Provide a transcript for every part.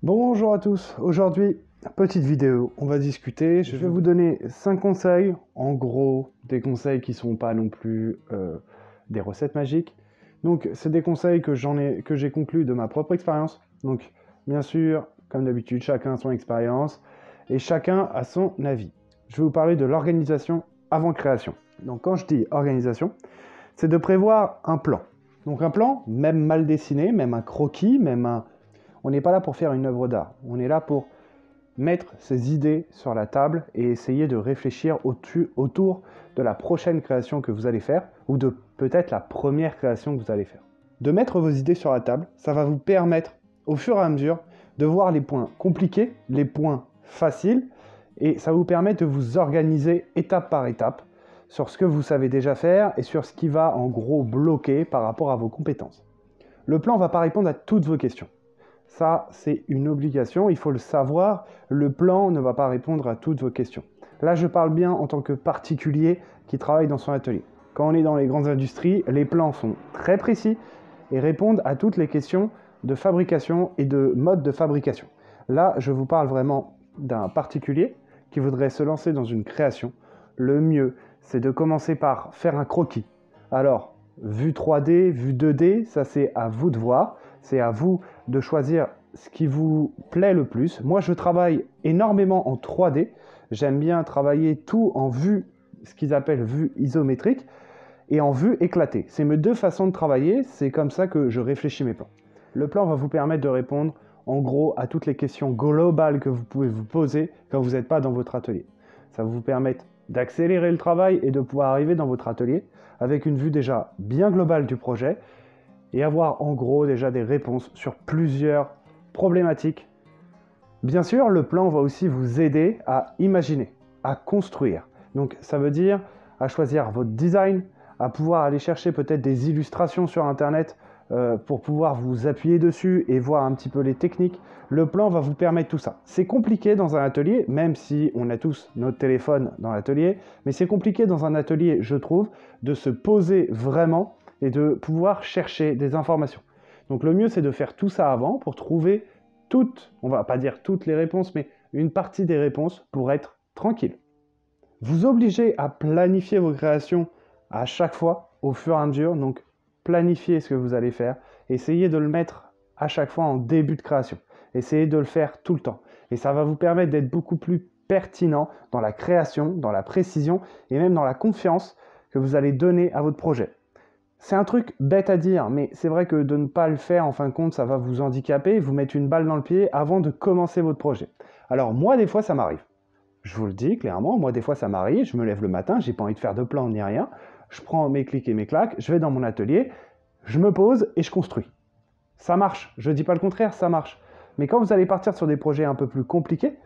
Bonjour à tous, aujourd'hui, petite vidéo, on va discuter, je vais vous donner 5 conseils, en gros, des conseils qui ne sont pas non plus des recettes magiques. Donc, c'est des conseils que j'ai conclus de ma propre expérience. Donc, bien sûr, comme d'habitude, chacun a son expérience et chacun a son avis. Je vais vous parler de l'organisation avant création. Donc, quand je dis organisation, c'est de prévoir un plan. Donc, un plan, même mal dessiné, même un croquis, on n'est pas là pour faire une œuvre d'art, on est là pour mettre ses idées sur la table et essayer de réfléchir autour de la prochaine création que vous allez faire ou de peut-être la première création que vous allez faire. De mettre vos idées sur la table, ça va vous permettre au fur et à mesure de voir les points compliqués, les points faciles et ça va vous permettre de vous organiser étape par étape sur ce que vous savez déjà faire et sur ce qui va en gros bloquer par rapport à vos compétences. Le plan ne va pas répondre à toutes vos questions. Ça, c'est une obligation, il faut le savoir, le plan ne va pas répondre à toutes vos questions. Là, je parle bien en tant que particulier qui travaille dans son atelier. Quand on est dans les grandes industries, les plans sont très précis et répondent à toutes les questions de fabrication et de mode de fabrication. Là, je vous parle vraiment d'un particulier qui voudrait se lancer dans une création. Le mieux, c'est de commencer par faire un croquis. Alors, vue 3D, vue 2D, ça c'est à vous de voir. C'est à vous de choisir ce qui vous plaît le plus. Moi, je travaille énormément en 3D. J'aime bien travailler tout en vue, ce qu'ils appellent vue isométrique, et en vue éclatée. C'est mes deux façons de travailler. C'est comme ça que je réfléchis mes plans. Le plan va vous permettre de répondre, en gros, à toutes les questions globales que vous pouvez vous poser quand vous n'êtes pas dans votre atelier. Ça va vous permettre d'accélérer le travail et de pouvoir arriver dans votre atelier avec une vue déjà bien globale du projet et avoir en gros déjà des réponses sur plusieurs problématiques. Bien sûr, le plan va aussi vous aider à imaginer, à construire. Donc ça veut dire à choisir votre design, à pouvoir aller chercher peut-être des illustrations sur internet pour pouvoir vous appuyer dessus et voir un petit peu les techniques. Le plan va vous permettre tout ça. C'est compliqué dans un atelier, même si on a tous notre téléphone dans l'atelier, mais c'est compliqué dans un atelier, je trouve, de se poser vraiment et de pouvoir chercher des informations. Donc le mieux, c'est de faire tout ça avant pour trouver toutes, on va pas dire toutes les réponses, mais une partie des réponses pour être tranquille. Vous obligez à planifier vos créations à chaque fois, au fur et à mesure, donc planifiez ce que vous allez faire, essayez de le mettre à chaque fois en début de création, essayez de le faire tout le temps, et ça va vous permettre d'être beaucoup plus pertinent dans la création, dans la précision, et même dans la confiance que vous allez donner à votre projet. C'est un truc bête à dire, mais c'est vrai que de ne pas le faire, en fin de compte, ça va vous handicaper, vous mettre une balle dans le pied avant de commencer votre projet. Alors moi, des fois, ça m'arrive. Je vous le dis clairement, moi, des fois, ça m'arrive, je me lève le matin, j'ai pas envie de faire de plan ni rien, je prends mes clics et mes claques, je vais dans mon atelier, je me pose et je construis. Ça marche, je dis pas le contraire, ça marche. Mais quand vous allez partir sur des projets un peu plus compliqués,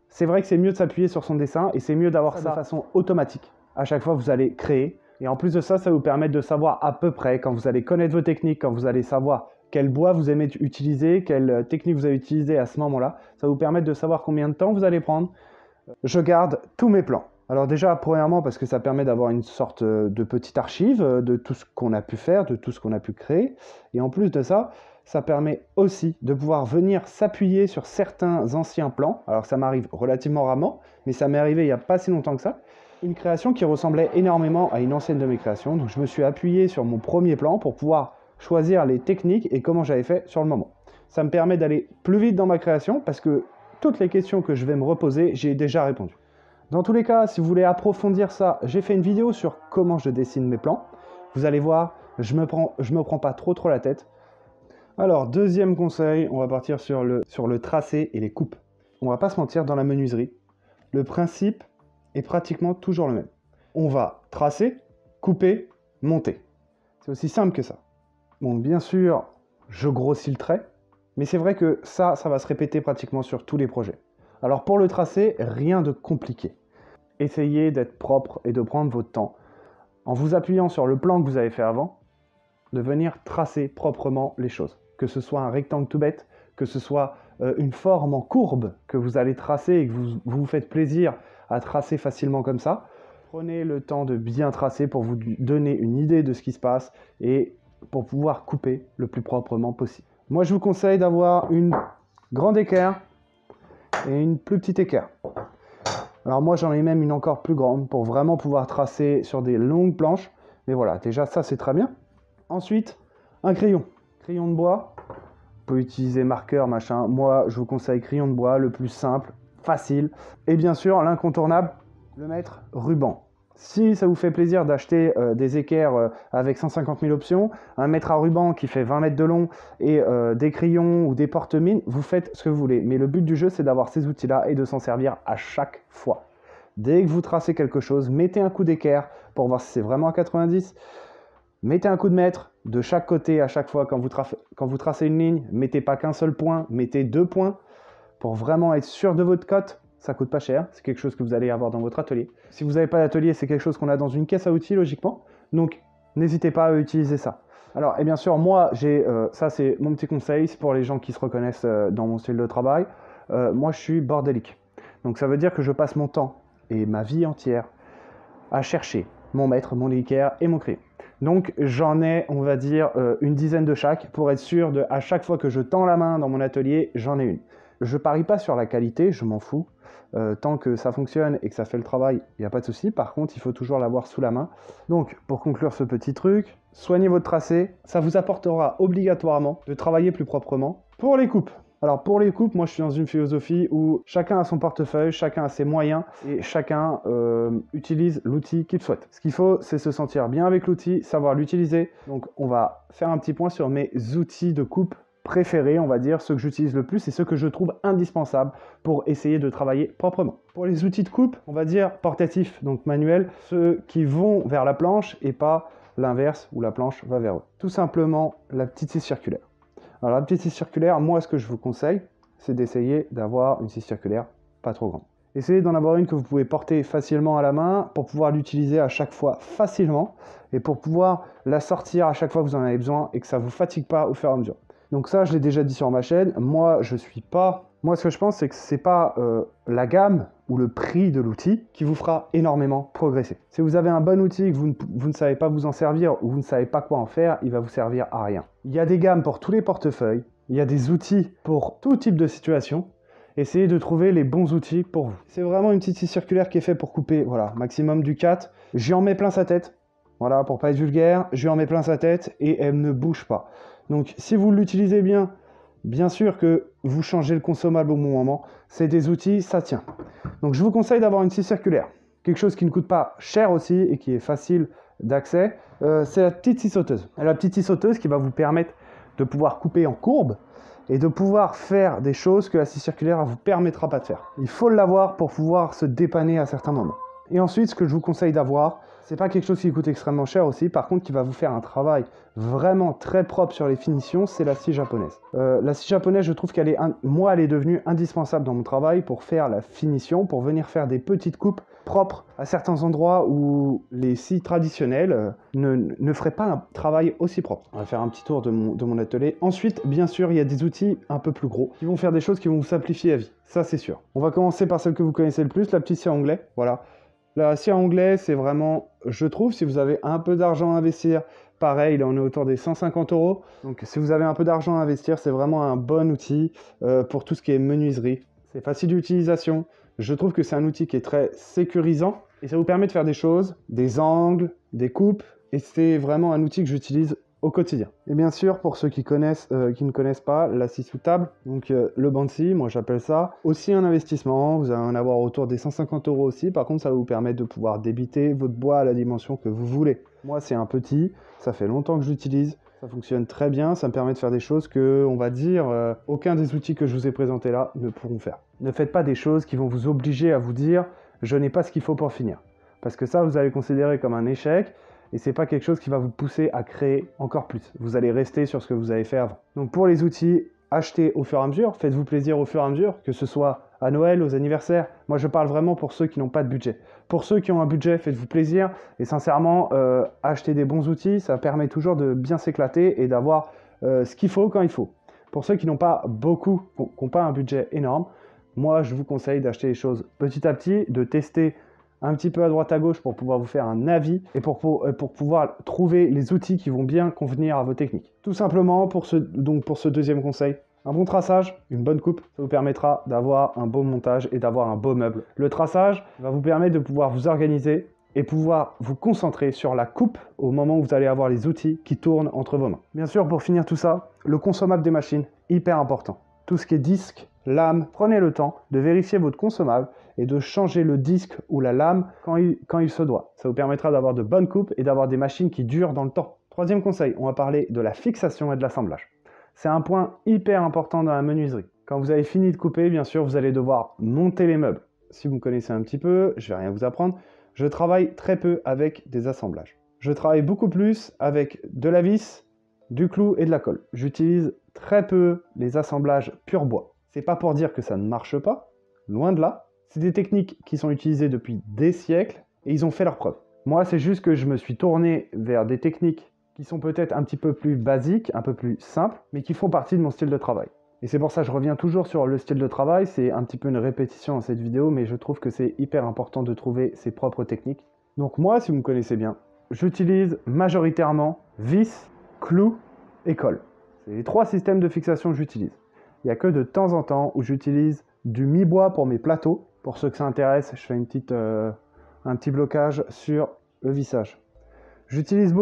c'est vrai que c'est mieux de s'appuyer sur son dessin et c'est mieux d'avoir ça de façon automatique. À chaque fois, vous allez créer. Et en plus de ça, ça va vous permettre de savoir à peu près, quand vous allez connaître vos techniques, quand vous allez savoir quel bois vous aimez utiliser, quelle technique vous allez utiliser à ce moment-là, ça va vous permettre de savoir combien de temps vous allez prendre. Je garde tous mes plans. Alors déjà, premièrement, parce que ça permet d'avoir une sorte de petite archive de tout ce qu'on a pu faire, de tout ce qu'on a pu créer. Et en plus de ça, ça permet aussi de pouvoir venir s'appuyer sur certains anciens plans. Alors ça m'arrive relativement rarement, mais ça m'est arrivé il n'y a pas si longtemps que ça. Une création qui ressemblait énormément à une ancienne de mes créations. Donc je me suis appuyé sur mon premier plan pour pouvoir choisir les techniques et comment j'avais fait sur le moment. Ça me permet d'aller plus vite dans ma création parce que toutes les questions que je vais me reposer, j'ai déjà répondu. Dans tous les cas, si vous voulez approfondir ça, j'ai fait une vidéo sur comment je dessine mes plans. Vous allez voir, je me prends pas trop la tête. Alors, deuxième conseil, on va partir sur le tracé et les coupes. On va pas se mentir, dans la menuiserie, le principe est pratiquement toujours le même. On va tracer, couper, monter. C'est aussi simple que ça. Bon, bien sûr, je grossis le trait, mais c'est vrai que ça va se répéter pratiquement sur tous les projets. Alors pour le tracé, rien de compliqué. Essayez d'être propre et de prendre votre temps, en vous appuyant sur le plan que vous avez fait avant, de venir tracer proprement les choses. Que ce soit un rectangle tout bête, que ce soit une forme en courbe que vous allez tracer et que vous vous faites plaisir à tracer facilement comme ça. Prenez le temps de bien tracer pour vous donner une idée de ce qui se passe et pour pouvoir couper le plus proprement possible. Moi, je vous conseille d'avoir une grande équerre et une plus petite équerre. Alors moi j'en ai même une encore plus grande pour vraiment pouvoir tracer sur des longues planches. Mais voilà, déjà ça c'est très bien. Ensuite, un crayon. Crayon de bois. Vous pouvez utiliser marqueur, machin. Moi je vous conseille crayon de bois, le plus simple, facile. Et bien sûr, l'incontournable, le mètre ruban. Si ça vous fait plaisir d'acheter des équerres avec 150 000 options, un mètre à ruban qui fait 20 mètres de long et des crayons ou des porte-mines, vous faites ce que vous voulez. Mais le but du jeu, c'est d'avoir ces outils-là et de s'en servir à chaque fois. Dès que vous tracez quelque chose, mettez un coup d'équerre pour voir si c'est vraiment à 90. Mettez un coup de mètre de chaque côté à chaque fois quand vous tracez une ligne. Mettez pas qu'un seul point, mettez 2 points pour vraiment être sûr de votre cote. Ça coûte pas cher, c'est quelque chose que vous allez avoir dans votre atelier. Si vous n'avez pas d'atelier, c'est quelque chose qu'on a dans une caisse à outils logiquement. Donc n'hésitez pas à utiliser ça. Alors et bien sûr, moi ça c'est mon petit conseil, c'est pour les gens qui se reconnaissent dans mon style de travail. Moi je suis bordélique. Donc ça veut dire que je passe mon temps et ma vie entière à chercher mon mètre, mon équerre et mon crayon. Donc j'en ai, on va dire, une dizaine de chaque pour être sûr de, à chaque fois que je tends la main dans mon atelier, j'en ai une. Je parie pas sur la qualité, je m'en fous. Tant que ça fonctionne et que ça fait le travail, il n'y a pas de souci. Par contre, il faut toujours l'avoir sous la main. Donc, pour conclure ce petit truc, soignez votre tracé. Ça vous apportera obligatoirement de travailler plus proprement. Pour les coupes. Alors, pour les coupes, moi, je suis dans une philosophie où chacun a son portefeuille, chacun a ses moyens et chacun utilise l'outil qu'il souhaite. Ce qu'il faut, c'est se sentir bien avec l'outil, savoir l'utiliser. Donc, on va faire un petit point sur mes outils de coupe préférés, on va dire, ceux que j'utilise le plus et ceux que je trouve indispensables pour essayer de travailler proprement. Pour les outils de coupe, on va dire portatifs, donc manuels, ceux qui vont vers la planche et pas l'inverse où la planche va vers eux. Tout simplement la petite scie circulaire. Alors la petite scie circulaire, moi ce que je vous conseille, c'est d'essayer d'avoir une scie circulaire pas trop grande. Essayez d'en avoir une que vous pouvez porter facilement à la main pour pouvoir l'utiliser à chaque fois facilement et pour pouvoir la sortir à chaque fois que vous en avez besoin et que ça ne vous fatigue pas au fur et à mesure. Donc ça, je l'ai déjà dit sur ma chaîne, moi ce que je pense, c'est que c'est pas la gamme ou le prix de l'outil qui vous fera énormément progresser. Si vous avez un bon outil et que vous ne savez pas vous en servir ou vous ne savez pas quoi en faire, il va vous servir à rien. Il y a des gammes pour tous les portefeuilles, il y a des outils pour tout type de situation. Essayez de trouver les bons outils pour vous. C'est vraiment une petite scie circulaire qui est faite pour couper, voilà, maximum du 4. J'y en mets plein sa tête, voilà, pour pas être vulgaire, j'y en mets plein sa tête et elle ne bouge pas. Donc si vous l'utilisez bien, bien sûr que vous changez le consommable au bon moment. C'est des outils, ça tient. Donc je vous conseille d'avoir une scie circulaire. Quelque chose qui ne coûte pas cher aussi et qui est facile d'accès, c'est la petite scie sauteuse. La petite scie sauteuse qui va vous permettre de pouvoir couper en courbe et de pouvoir faire des choses que la scie circulaire ne vous permettra pas de faire. Il faut l'avoir pour pouvoir se dépanner à certains moments. Et ensuite, ce que je vous conseille d'avoir, c'est pas quelque chose qui coûte extrêmement cher aussi, par contre qui va vous faire un travail vraiment très propre sur les finitions, c'est la scie japonaise. La scie japonaise, je trouve qu'elle est, moi, elle est devenue indispensable dans mon travail pour faire la finition, pour venir faire des petites coupes propres à certains endroits où les scies traditionnelles ne feraient pas un travail aussi propre. On va faire un petit tour de mon atelier. Ensuite, bien sûr, il y a des outils un peu plus gros qui vont faire des choses qui vont vous simplifier la vie, ça c'est sûr. On va commencer par celle que vous connaissez le plus, la petite scie à onglet, voilà. La scie à onglet, c'est vraiment, je trouve, si vous avez un peu d'argent à investir, pareil, là on est autour des 150 €. Donc si vous avez un peu d'argent à investir, c'est vraiment un bon outil pour tout ce qui est menuiserie. C'est facile d'utilisation. Je trouve que c'est un outil qui est très sécurisant et ça vous permet de faire des choses, des angles, des coupes. Et c'est vraiment un outil que j'utilise au quotidien. Et bien sûr, pour ceux qui ne connaissent pas, la scie sous table, donc le banc de scie, moi j'appelle ça, aussi un investissement, vous allez en avoir autour des 150 € aussi, par contre ça va vous permettre de pouvoir débiter votre bois à la dimension que vous voulez. Moi c'est un petit, ça fait longtemps que je l'utilise, ça fonctionne très bien, ça me permet de faire des choses que, on va dire, aucun des outils que je vous ai présentés là ne pourront faire. Ne faites pas des choses qui vont vous obliger à vous dire « je n'ai pas ce qu'il faut pour finir ». Parce que ça, vous allez le considérer comme un échec, et c'est pas quelque chose qui va vous pousser à créer encore plus. Vous allez rester sur ce que vous avez fait avant. Donc pour les outils, achetez au fur et à mesure, faites-vous plaisir au fur et à mesure, que ce soit à Noël, aux anniversaires. Moi je parle vraiment pour ceux qui n'ont pas de budget. Pour ceux qui ont un budget, faites-vous plaisir, et sincèrement, achetez des bons outils, ça permet toujours de bien s'éclater et d'avoir ce qu'il faut quand il faut. Pour ceux qui n'ont pas beaucoup, qui n'ont pas un budget énorme, moi je vous conseille d'acheter les choses petit à petit, de tester un petit peu à droite à gauche pour pouvoir vous faire un avis et pour pouvoir trouver les outils qui vont bien convenir à vos techniques. Tout simplement, pour ce deuxième conseil, Un bon traçage, une bonne coupe, ça vous permettra d'avoir un beau montage et d'avoir un beau meuble. Le traçage va vous permettre de pouvoir vous organiser et pouvoir vous concentrer sur la coupe au moment où vous allez avoir les outils qui tournent entre vos mains. Bien sûr, pour finir tout ça, le consommable des machines, hyper important. Tout ce qui est disque, lame, prenez le temps de vérifier votre consommable et de changer le disque ou la lame quand il se doit. Ça vous permettra d'avoir de bonnes coupes et d'avoir des machines qui durent dans le temps. Troisième conseil, on va parler de la fixation et de l'assemblage. C'est un point hyper important dans la menuiserie. Quand vous avez fini de couper, bien sûr, vous allez devoir monter les meubles. Si vous me connaissez un petit peu, je ne vais rien vous apprendre, je travaille très peu avec des assemblages. Je travaille beaucoup plus avec de la vis, du clou et de la colle. J'utilise très peu les assemblages pur bois. C'est pas pour dire que ça ne marche pas, loin de là. C'est des techniques qui sont utilisées depuis des siècles et ils ont fait leurs preuves. Moi, c'est juste que je me suis tourné vers des techniques qui sont peut-être un petit peu plus basiques, un peu plus simples, mais qui font partie de mon style de travail. Et c'est pour ça que je reviens toujours sur le style de travail, c'est un petit peu une répétition dans cette vidéo, mais je trouve que c'est hyper important de trouver ses propres techniques. Donc moi, si vous me connaissez bien, j'utilise majoritairement vis, clou et colle. C'est les trois systèmes de fixation que j'utilise. Il n'y a que de temps en temps où j'utilise du mi-bois pour mes plateaux. Pour ceux que ça intéresse, je fais un petit blocage sur le vissage. J'utilise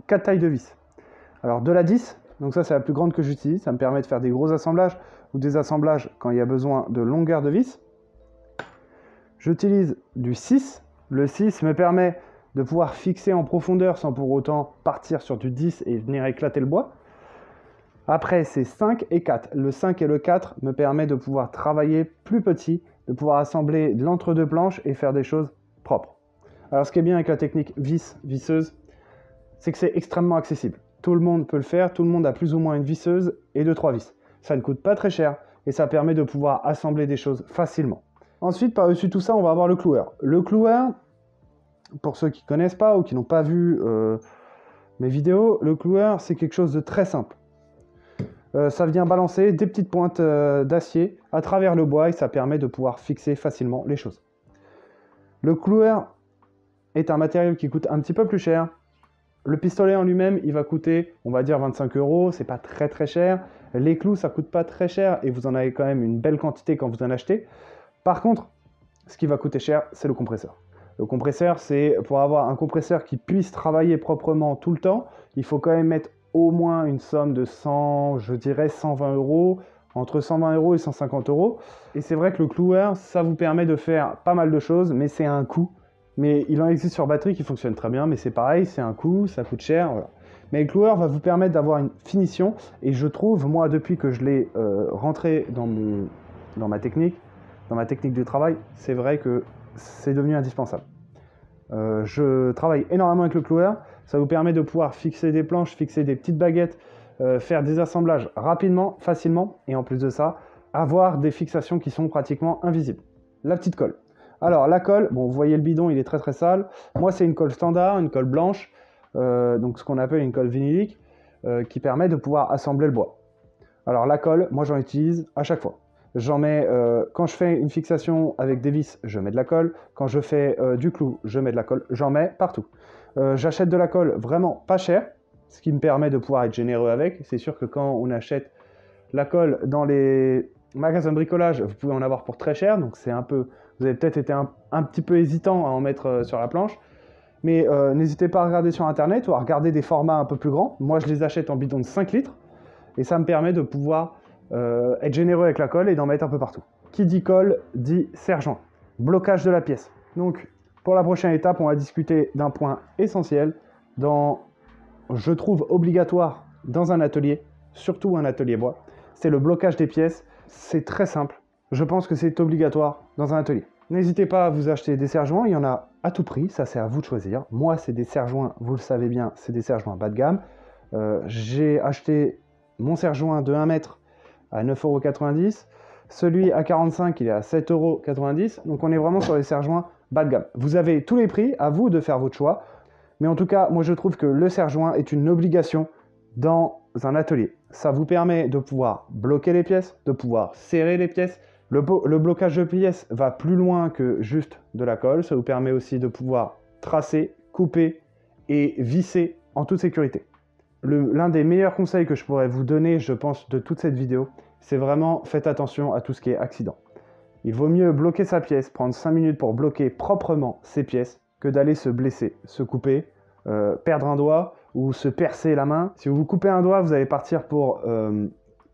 4 tailles de vis. Alors de la 10, donc ça c'est la plus grande que j'utilise, ça me permet de faire des gros assemblages ou des assemblages quand il y a besoin de longueur de vis. J'utilise du 6, le 6 me permet de pouvoir fixer en profondeur sans pour autant partir sur du 10 et venir éclater le bois. Après c'est 5 et 4, le 5 et le 4 me permet de pouvoir travailler plus petit, de pouvoir assembler de l'entre-deux planches et faire des choses propres. Alors ce qui est bien avec la technique visseuse, c'est que c'est extrêmement accessible. Tout le monde peut le faire, tout le monde a plus ou moins une visseuse et 2-3 vis. Ça ne coûte pas très cher et ça permet de pouvoir assembler des choses facilement. Ensuite, par-dessus tout ça, on va avoir le cloueur. Le cloueur, pour ceux qui ne connaissent pas ou qui n'ont pas vu mes vidéos, le cloueur, c'est quelque chose de très simple. Ça vient balancer des petites pointes d'acier à travers le bois et ça permet de pouvoir fixer facilement les choses. Le cloueur est un matériau qui coûte un petit peu plus cher. Le pistolet en lui-même, il va coûter, on va dire 25 €, c'est pas très cher. Les clous, ça coûte pas très cher et vous en avez quand même une belle quantité quand vous en achetez. Par contre, ce qui va coûter cher, c'est le compresseur. Le compresseur, c'est pour avoir un compresseur qui puisse travailler proprement tout le temps, il faut quand même mettre au moins une somme de 100, je dirais 120 €, entre 120 € et 150 €. Et c'est vrai que le cloueur, ça vous permet de faire pas mal de choses, mais c'est un coût. Mais il en existe sur batterie qui fonctionne très bien, mais c'est pareil, c'est un coût, ça coûte cher. Voilà. Mais le cloueur va vous permettre d'avoir une finition, et je trouve, moi, depuis que je l'ai rentré dans ma technique de travail, c'est vrai que c'est devenu indispensable. Je travaille énormément avec le cloueur, ça vous permet de pouvoir fixer des planches, fixer des petites baguettes, faire des assemblages rapidement, facilement, et en plus de ça, avoir des fixations qui sont pratiquement invisibles. La petite colle. Alors la colle, bon vous voyez le bidon, il est très sale. Moi c'est une colle standard, une colle blanche, donc ce qu'on appelle une colle vinylique, qui permet de pouvoir assembler le bois. Alors la colle, moi j'en utilise à chaque fois. J'en mets, quand je fais une fixation avec des vis, je mets de la colle. Quand je fais du clou, je mets de la colle. J'en mets partout. J'achète de la colle vraiment pas chère, ce qui me permet de pouvoir être généreux avec. C'est sûr que quand on achète la colle dans les magasins de bricolage, vous pouvez en avoir pour très cher, donc c'est un peu... Vous avez peut-être été un petit peu hésitant à en mettre sur la planche, mais n'hésitez pas à regarder sur internet ou à regarder des formats un peu plus grands. Moi je les achète en bidon de 5 litres et ça me permet de pouvoir être généreux avec la colle et d'en mettre un peu partout. Qui dit colle dit serre-joint, blocage de la pièce. Donc pour la prochaine étape, on va discuter d'un point essentiel, je trouve obligatoire dans un atelier, surtout un atelier bois, c'est le blocage des pièces. C'est très simple. Je pense que c'est obligatoire dans un atelier. N'hésitez pas à vous acheter des serre-joints, il y en a à tout prix, ça c'est à vous de choisir. Moi c'est des serre-joints, vous le savez bien, c'est des serre-joints bas de gamme. J'ai acheté mon serre-joint de 1 mètre à 9,90 €, celui à 45 il est à 7,90 €, donc on est vraiment sur les serre-joints bas de gamme. Vous avez tous les prix, à vous de faire votre choix, mais en tout cas moi je trouve que le serre-joint est une obligation dans un atelier. Ça vous permet de pouvoir bloquer les pièces, de pouvoir serrer les pièces. Le blocage de pièces va plus loin que juste de la colle. Ça vous permet aussi de pouvoir tracer, couper et visser en toute sécurité. l'un des meilleurs conseils que je pourrais vous donner, je pense, de toute cette vidéo, c'est vraiment faites attention à tout ce qui est accident. Il vaut mieux bloquer sa pièce, prendre 5 minutes pour bloquer proprement ses pièces, que d'aller se blesser, se couper, perdre un doigt ou se percer la main. Si vous vous coupez un doigt, vous allez partir pour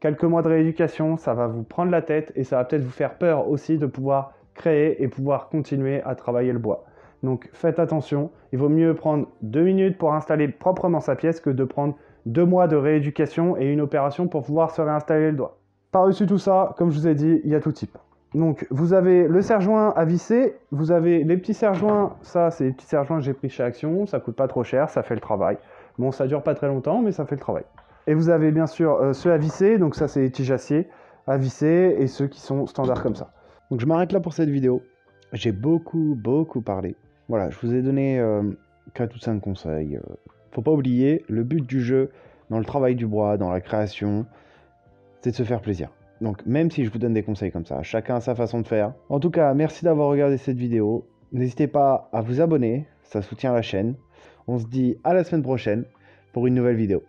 quelques mois de rééducation, ça va vous prendre la tête et ça va peut-être vous faire peur aussi de pouvoir créer et pouvoir continuer à travailler le bois. Donc faites attention, il vaut mieux prendre 2 minutes pour installer proprement sa pièce que de prendre 2 mois de rééducation et une opération pour pouvoir se réinstaller le doigt. Par-dessus tout ça, comme je vous ai dit, il y a tout type. Donc vous avez le serre-joint à visser, vous avez les petits serre-joints, ça c'est les petits serre-joints que j'ai pris chez Action, ça coûte pas trop cher, ça fait le travail. Bon, ça dure pas très longtemps, mais ça fait le travail. Et vous avez bien sûr ceux à visser, donc ça c'est les tiges acier à visser, et ceux qui sont standards comme ça. Donc je m'arrête là pour cette vidéo. J'ai beaucoup parlé. Voilà, je vous ai donné 4 ou 5 conseils. Faut pas oublier, le but du jeu, dans le travail du bois, dans la création, c'est de se faire plaisir. Donc même si je vous donne des conseils comme ça, chacun a sa façon de faire. En tout cas, merci d'avoir regardé cette vidéo. N'hésitez pas à vous abonner, ça soutient la chaîne. On se dit à la semaine prochaine pour une nouvelle vidéo.